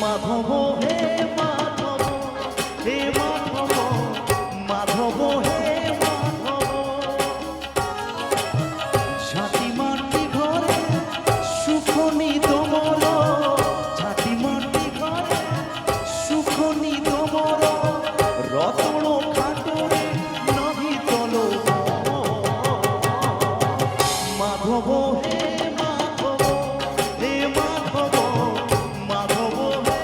মাধব হে মাধব, হে মাধব, মাধব হে মাধব। ঝাঁটি মাটি ঘরে সুখ নিত মোর, ঝাঁটি মাটি ঘরে সুখ নিত মোর, রতন খাটরে নভি তল মাধব হে মাধব, হে মাধব, মাধব হে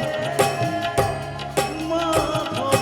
মাধব।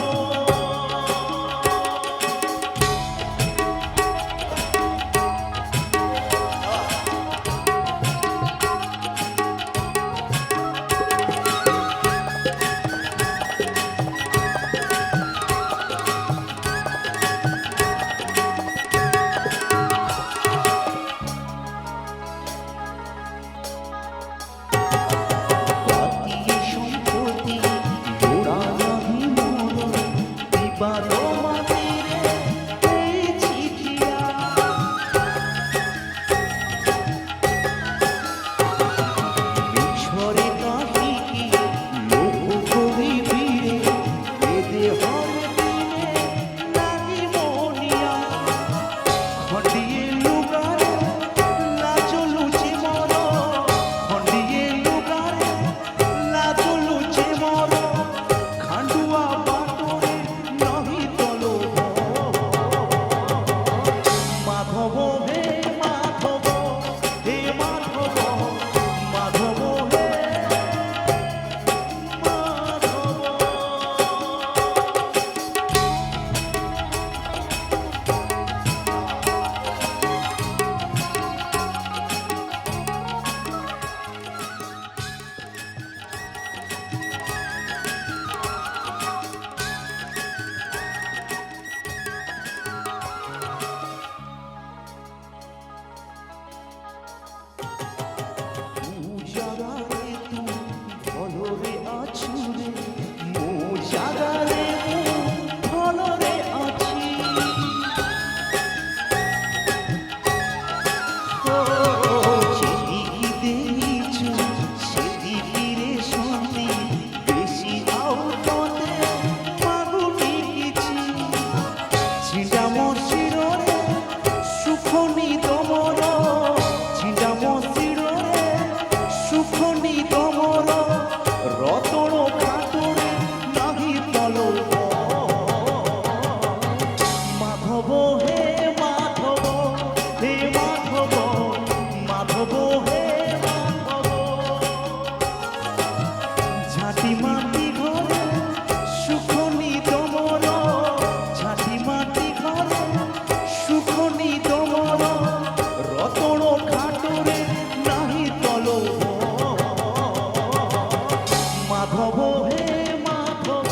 মাধব হে মাধব,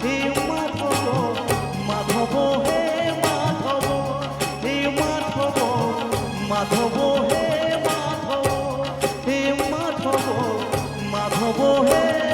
হে মাধব, মাধব হে মাধব, হে মাধব, মাধব হে মাধব, হে মাধব, মাধব হে